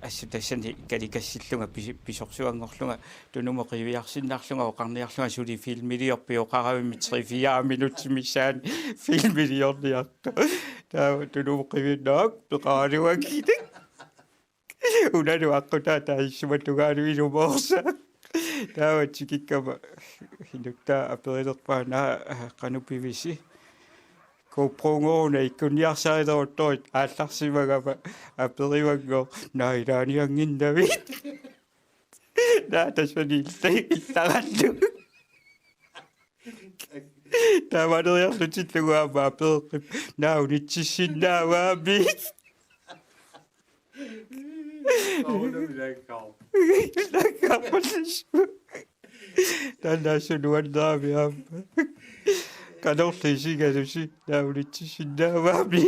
ассутассани каликассиллунга писорсуангорлунга тунумоқивиарсиннаарлунга оқарниарлунга сули фильмилиорпи оқаравими 3-4 минутсимиссаан фильмилиорниарто таа тунумоқивиннаак пеқаалуагитак унану аққутаата иссуматугаалуилумоорса таава тикиккама хинутта аперилерпаана канупивиси коопронгоона иккуниарсаалерутторит аалларсимагама аперивагго наилааниангиннавит наатасванилтай иллагаллу тавадериарлутиллугаама апереқип наунитсиссиннааваамит таннасунуаннаавиаама канорлисигалуси наулитсисиннааваами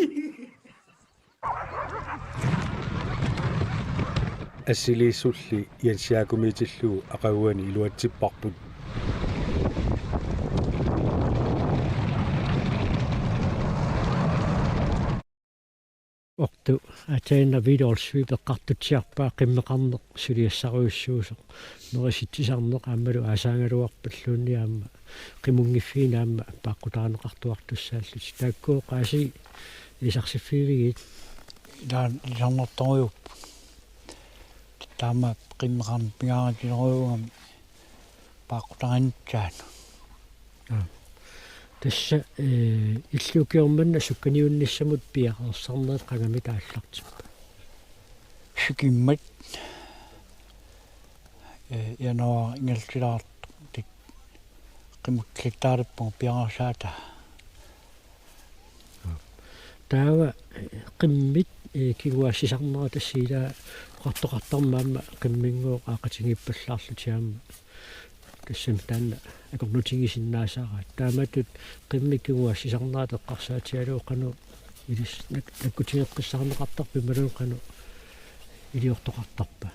ассилииссулли янсиакумитиллугу ақагуани илуатсиппарпут оқту атаина видеолсви пеққартутсиарпаа қиммеқарнеқ сулиассаруйуссуусоқ нериситсисарнеқ аамалу аасаангалуарпаллуунниаама қимунгиффиинаама пааққутаанеқартуартуссааллут тааккуу қааси исарсиффиивигит дан жаннэрторюп таама қиммеқарн пигаратилеругам пааққутаанитсаан тасса иллукиорманна сукканиунниссамут пиақерсарнерат қангами тааллартиппа шикиммат янаа ингелтилаарт тик қимутлиттаариппу пиарсаата таава қиммит кигуассисарнера тассиила қартоқартармаама қиммингоо аақатингиппаллаарлутиаама тассам таанна акорнутигисиннаасаараа тааматут қиммиккигуассисарнерат эққарсаатиалуу қану илис наккутигеққиссарнеқартарпи малун қану илиортоқартарпа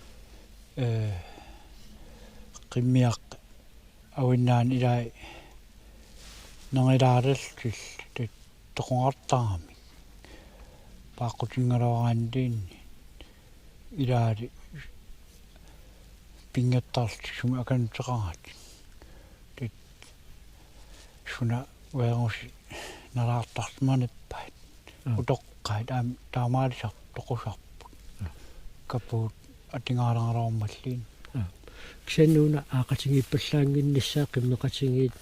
qimmiaq awinaan ilai nangilaalallil toqungartaarami paaqutinngalooraandiinni ilaali pingattaarti sumi akanteqarat tit suna weerusi nalaartarmanippat utoqqaat taamaalisar toqusarput kapuut atingaalangalormalliin ксаннуна аақатингиппаллаангиннissaа қиммеқатингиит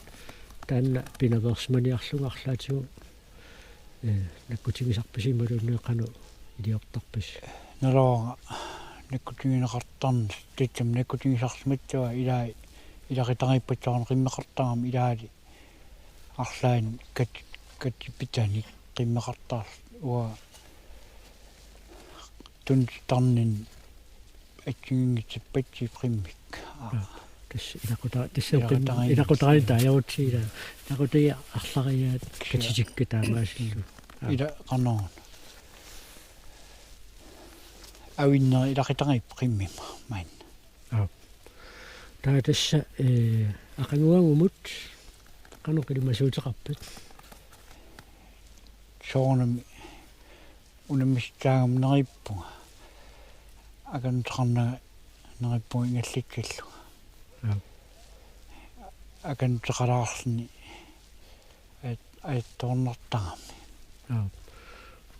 таанна пинаверсманиарлунгаарлаатигу наккутигисарписималуунеқану илиортарпис налоонга наккутигинеқартарнис титсам наккутигисарсматсуа илақитариппатсаарн қиммеқартарам илаали арлаан катипитани қиммеқартаар уа тунтарнин атсигингитсиппатси қиммик тас илақутаани тааяутсиила илақутиа арлариаат катитикка таамаасиллу ила канаан ауинна илақитарип қиммима майн таа тасса ақангуангумут каноқилимасуутеқарпат соонами унаммистаагам нериппунга акантарна нериппунга ингалликкаллу акантеқалаарсни аятторнартагами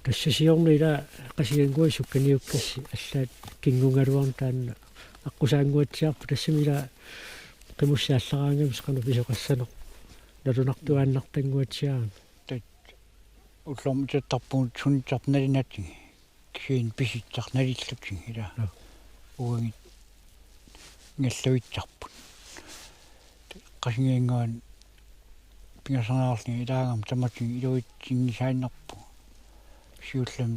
тассасиорнила қасигангуи сукканиуккасси аллаат кингунгалуарн таанна аққусаангуатсиарпу тассамила қимуссааллараангамс қану писоқассанеқ налунартуааннартангуатсиарам уллормитаттарпуун сунитсарналинати кисиин писитсарналиллутин ила уангит нгаллуитсарпут qasingeengaan pingasanaarni ilaangam tamatin iluitsingisaannarpu siullam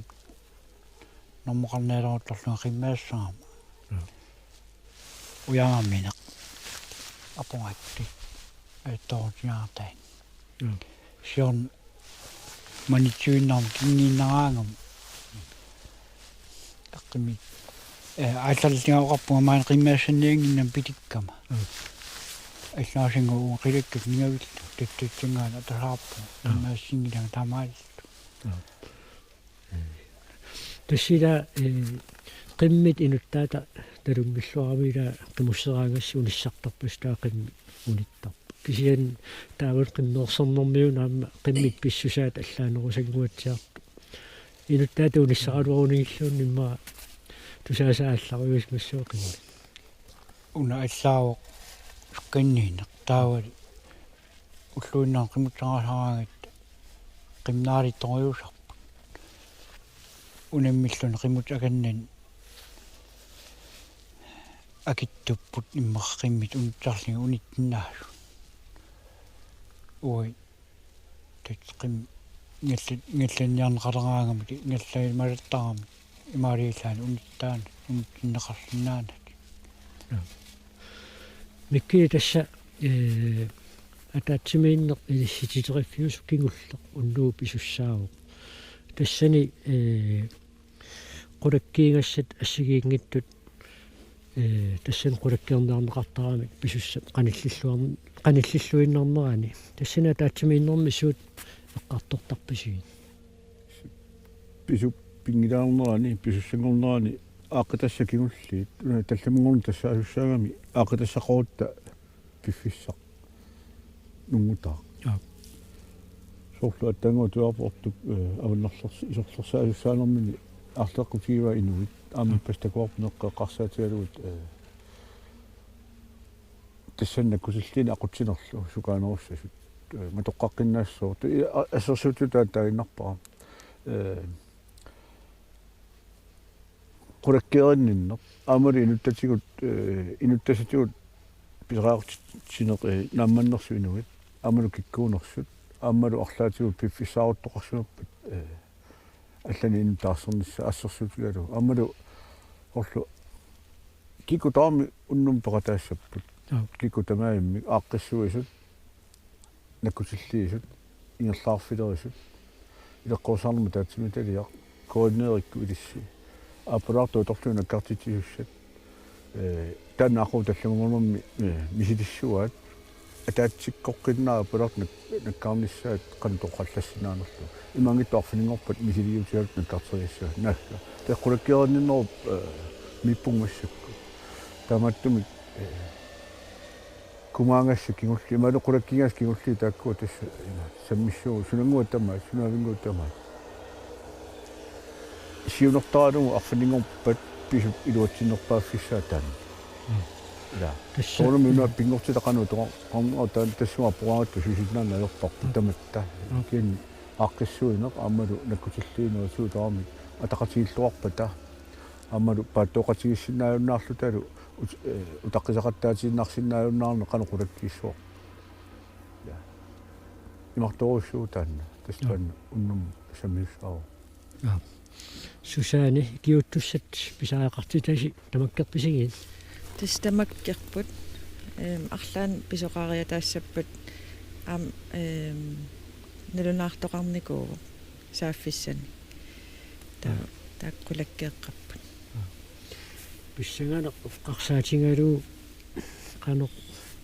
normaqarnaaloruttarlunga qimmaassaama uyaammineq apungatti aittorutiaartain siorn manitsuinnaam kinginnaraangam aqqimi aallallingaoqarpunga maan qimmaassannianginnam pitikkama ассаасингуу қилаккат нигавиллу таттатсингаана тараарпу тамаассингилага тамааллу тассила қиммит инуттаата талунгиллуарамила қимуссераангасси униссартарпас таақимми униттарпу кисиан таавал қиммеерсернэрмиунаама қиммит писсусаат аллаанерусангуатсиарпу инуттаата униссаралуарунигиллуун имма тусаасаалларуис массуоқимми уна аллаавоо канниина таавали уллуиннаа qimutsangaasaraangit qimnaalittoriusarpu unamмиллун qimut akannan akittupput immarqimmit unitsarlinga unittinnaassu ui tatqim ngallanniarneqaleraangamut ngallailmalattaram imaaliillaan unittaan unittinneqarlinnaanat микки тасса атаатсимииннеқ илиссититериффиусу кингуллеқ уннуу писуссааву тассани qulakkiingassat ассигиингиттут тассан qulakkiернаарнеқартарамик писусса qanillilluinnernerani тассана атаатсимииннерми суут эққартортарписиги пису пингилаарнерани писуссангорнерани ааққитассакигуллиит талламунгорн тассаасуссаагами ааққитассақорутта пиффиссақ нунгутаа соорлу аттангуу туарпортук аваннарлерси исорлерсаасуссаанермини арлеққутигива инуит аами пастакуарпунеққеққарсаатигалуит тассанна кусиллини ақутсинерлу сукаанеруссасут матоққаққиннаассоо ассерсуутутаат тагиннарпара qulakkierinninner aamali inuttassatiguut piseraartsinneq naammannersuinuit aamalu kikkuunersut aamalu arlaatigut piffissaaruttoqarsuuppat allani inutaarsernisса assersuutigalu aamalu orlu kikutaarmi unnum peqataassappat kikutamaayimmi aaqqissuisut nakkusilliisut ingerlaarfilerisut ileqqorsaarnermu taatsimitalia koordineerikku ilissi аппараарту тортлуна картитиуссат тааннаақу талламугорнэрми мисилиссуаат атаатсиккоққиннаа пуларт наккаарнissaat qantoqallassinaanерту имангиттуарфинингорпат мисилиутигалут наккартериассаа наакка теққулаккиерниннеруп миппунгмассакку таматтуми кумаангасса кигулли ималу qulakkigaas кигулли тааккуа тасса саммиссуу сунангуаттамаа сунаавингуаттамаа сиунертаалугу арфинингорпат пису илуатсиннерпааффиссаа таана да соорум юна пингортилақану тоқарнаа тассуа пуаатту сиситнаана аёрпарпу таматта кин аққиссуинеқ аммалу наккутиллиинерсуу таами атақатигиллуарпата аммалу пааттоқатигиссиннааюннаарлу талу утаққисақаттаатииннарсиннааюннаарне қанеқулаккиссуа я имарторуссуу таанна тастан уннум самиуссаа Susanne kiutussat pisaaqartitaasi tamakkerpisigiin тастамаккерпут арлаан писоқариатаассаппат налунаартоқарникуу сааффиссани тааккулаккеэққарпут писсагана қарсаатингалуу қанеқ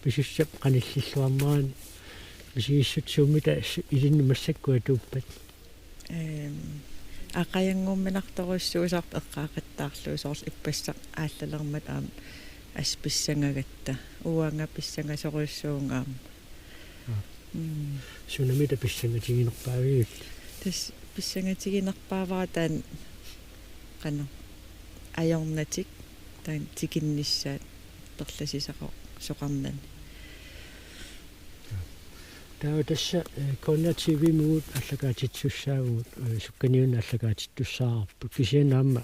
писуссап қаниллиллуарнерани писигиссутсууммита илинну массаккуа тууппат ақаянгуумминарторуссуусаарп эққаақаттаарлуу соорл иппассақ ааллалермат аама асписсангагатта уанга писсангасоруссуунгаама сунамита писсангатигинерпаавиул тас писсангатигинерпаавара таан қано аёрнатик таан тикинниссаат перласисақо соқарнани таа тасса коннативи муут аллагаатитсуссаагуут сукканиуна аллагаатиттуссаарпу кисианаама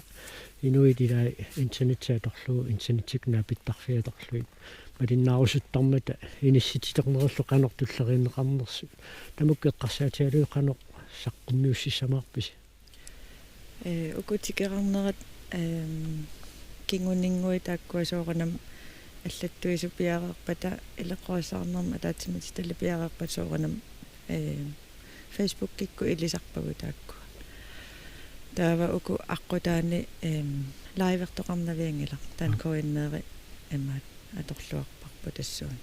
инуитилаа интернетсааторлуу интернетикнаа питтарфиаторлуит малиннаарусуттармата иниссититернерерлу канортуллеринеқарнерсу тамуккеққарсаатиалуи қанор саққуммиуссисамаарписи укутикеқарнерат кингунингуи тааккуасоорнам аллаттуису пиареерпата илеққуасаарнерма таатсимати талла пиареерпат соорнам Facebook кикку илисарпагу таакку таава уку аққутаани лайвертоқарнавиангила таан коиннери эмаат аторлуарпарпу тассуuna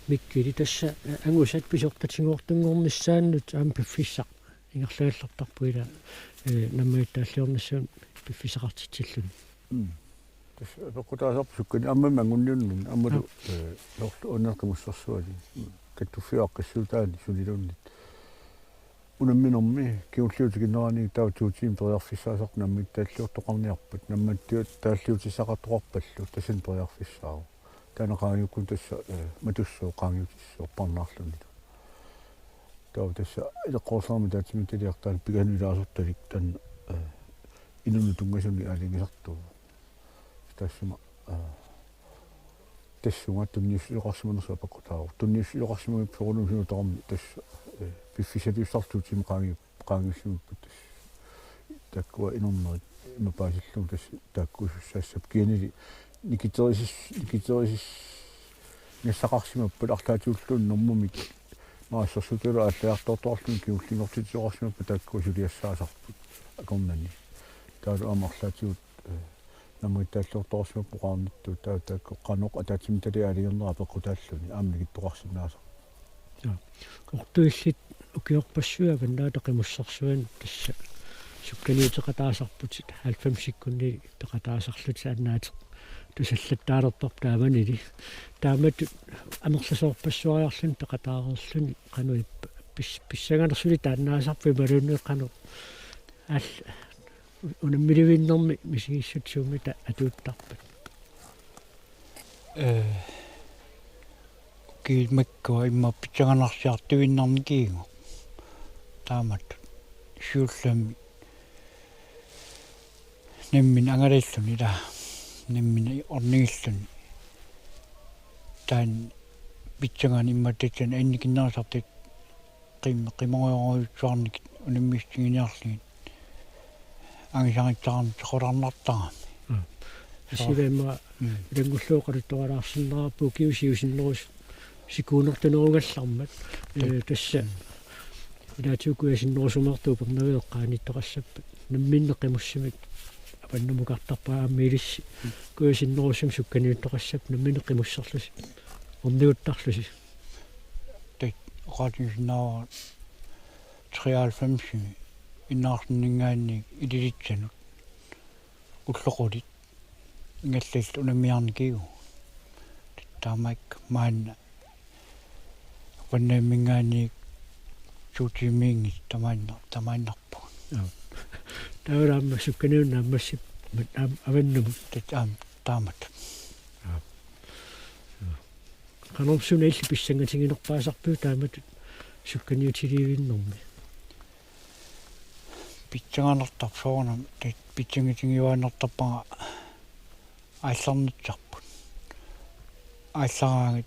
миккили тасса ангусат писортатингуортунгорнissaannут аам пиффиссақ ингерлааллартарпуила наммаиттааллиорнассуун пиффисақартитсиллун тас пекутаасарпу суккани аммама ангунниуннун аммалу лорлу оннеқимуссерсуали каттуффиаққиссуутаани сулилууннит унамминорми киуллиутикиннерани таа туутиим периарфиссаасақ наммит тааллиортоқарниарпут намматтиут тааллиутисақартоқарпаллу тасин периарфиссаау таанеқаангиуккун тасса матуссуу qaangiutissuu парнаарлуни таа тасса илеққорсаарми таатсимиталиартаал пиганилаасорталик тан инуну тунгасуни аалингисартуу тассума тассунга тунниуссиоқарсиманерсуа паккутаару тунниуссиоқарсимаги перунусуну торми тасса пиффисалиуссартуутим qaangiussууппут тасса таккуа инорнерит имапаасиллуу тасса тааккуусуссаассап кианили никитерисис нассақарсимаппут арлаатиуллуун нормумик maassarsuutulu aallartortorlun kiullingortitisoqarsimappa taakkuusuluiassaasaarput akornani taalu amarlaatigut namuittaallortorsimappu qaarnittu taakku qanoq ataatimtali aaligerneraa peqqutaalluni aamnikittoqarsinnaasa kortuillit ukiorpassuavan naataqimussarsuan tassa sukkaniiteqataasarputit 90 sekkunni teqataasarlut saannaatiq tusallattaalertor taamanili taamat amerlasoorpassuariarlun teqataareerluni qanui pissanganersuli taannaasarpi malunni qanu all unammiluvinnermi misigissutsuumita atuuttarpat kiilmakkua imma pitsanganarsiartuinnarni kiingo taamat shuullami nemmin angalilluni la nemmin ornigilluni taan pitsangan immattatsan annikinnaasartit qimmoruusuarnik unammistinginiarlugit angisangitsaarni teqolarnartagami сивэма рангуллуоқалуттуалаарсиннераппу киусиусиннерус сикуунертунеругаллармат тасса илаатиукуасиннерусумертуу пернавеэққааниттоқассаппат намминнеқимуссимик апаннумукартарпааммилисси куасиннерусум сукканиуттоқассап намминеқимуссерлуси орниуттарлуси oqatisinaava 93 innaarningaanni ililitsanut ulloqulit ingallallu unamiarnikigu taamaik maanna vannaammingaanni suutimiingit tamaannarpu таулаама сукканиуннааммассип аваннумут taamat канорсуна илли писсангатингинерпаасарпуу таамат сукканиутиливиннэрми питсанганартар соорнам тат питсангатингиваанартарпага аалларнитсарпут ааллараангат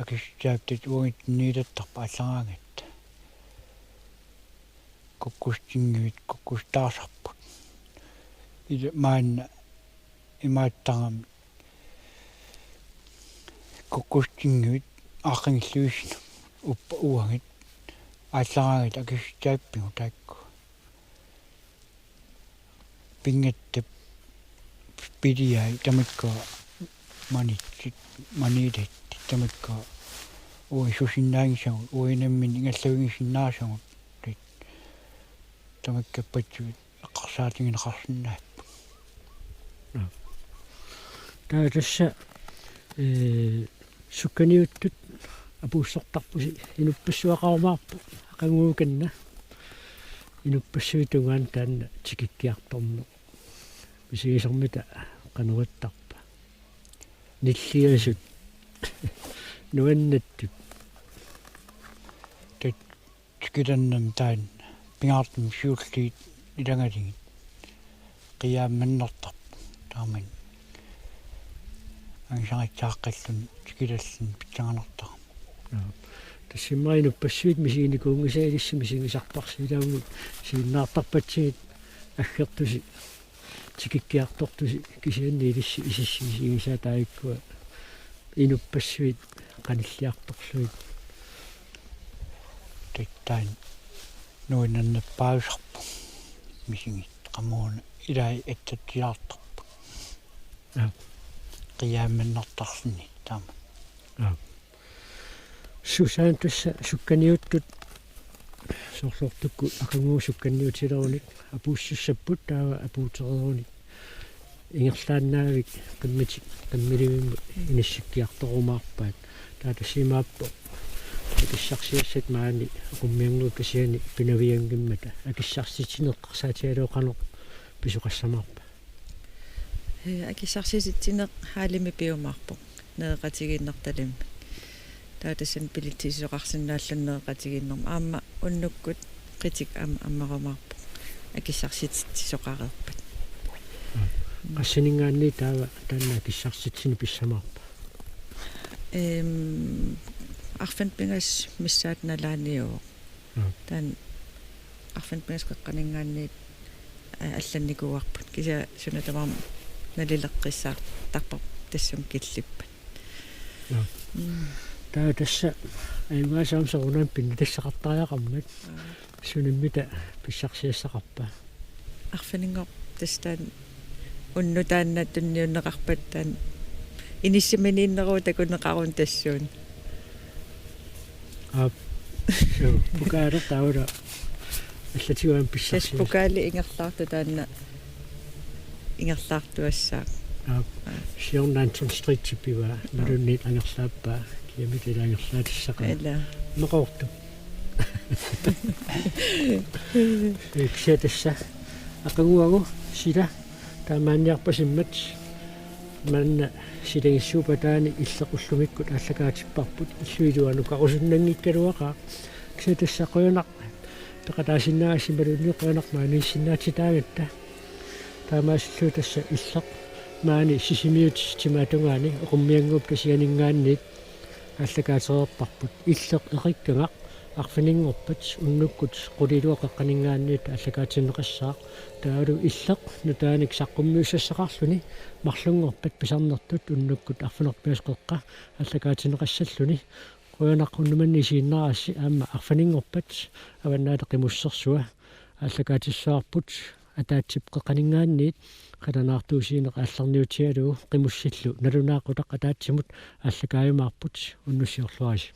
акиссааптит угит ниилаттарпа ааллараангат куккустингивит куккустаасарпут иде маанна имааттарами куккустингивит аақингиллуисна уппа уагит ааллараангат акиссааппигу таакку пингаттап пидиай тамакка манитит тамакка ой сусиннаангисагу уинаммин ингаллавигисиннаасагу тит тамакка патсуит аққарсаатингинеқарсинааппу таатасса сукканиуттут апууссортарпуси инуппассуақармаарпу ақангууканна инуппассуитунгаан таанна тикиккиарторну мисигисэрмита кануаттарпа ниллиасут нуаннаттут тат тикиланнам таан пингаартум сиуллиит илагалигит қиаамманнартарпу тааман ангисариттааққаллун тикилаллун питсанганартар тассиммаинуппассуит мисигиникуунгисаалисси мисигисарпарсилаагут сииннаартарпатсигит аггертуси тикиккиартортуси кисианни илисси исиссигисаа таиккуа инуппассуит каниллиарторлуит таттаан нуиннаппаусарпу мисигит qammuuna ilai attatiartarpu qiyaamannartarluni taama Susan tussa sukkaniuttut sorsortukku akanguu sukkanniutilerunik apuussussaput taava apuutererunik ingerlaannaavik qimmitik qammilivimmu inissukkiartorumaarpaat taatasimaappo akissarsiassat maani qummiangu kasiani pinaviangimmata akissarsitsineqqarsaatialuoqarnoq pisuqassamaarpa акисарсиситсинеқ хаалими пиумаарпо неэқатигиннарталимми таатассан пилитсисоқарсинаалланнеэқатигиннерма аама уннуккут критик аммарумаарпо акисарситсисоқареерпат qassiningaanni taava taanna akissarситсини писсамаарпа арфэнпингас миссаат налааниуо таан арфэнпингас қеққанингаанни алланникуарпут киса сунатаварм налилеққиссаа тарпар тассум киллиппат таа тасса аймаасаам сорунан пинни тассақартариақармат суниммита писсарсиассақарпа арфанингор тастаан унну таанна тунниуннеқарпат таан иниссиминииннеруу такунеқарун тассуун букаара таура аллатигуан писсарсиас букаали ингерлаарту таанна ингерлаартуассаа сиорнаантун стритсиппива наруннит ангерлааппаа киамит илангерлаатиссақа эла неқорту эксетесса ақагуагу сила таамаанниарпасиммат манна силангиссуупатаани иллеқуллумиккут аллакаатиппарпут иллуилуану қарусуннангиккалуақа эксетессақуйунақ тақатаасиннаагасималунни қуянармаанииссиннаатитаагатта таамаасиллуу тасса иллеқ маани сисимиут тимаатунгаани оқуммиангууп касианингаанниит аллакаатерерпарпут иллеқ эқиккагақ арфинингорпат уннуккут қулилуақеққанингаанниит аллакаатиннеқассаа таалу иллеқ нутааник саққуммиуссассақарлуни марлунгорпат писарнертут уннуккут арфинерпиасқеққа аллакаатиннеқассаллуни қуянаққуннуманни сииннарасси аама арфинингорпат аваннаатеқимуссерсуа аллакаатиссаарпут атаатсиппеққанингаанниит қаланаартуусиинеқ аалларниутиалуу қимуссиллу налунаақутақ атаатсимут ааллакааюмаарпут уннуссиорлуаси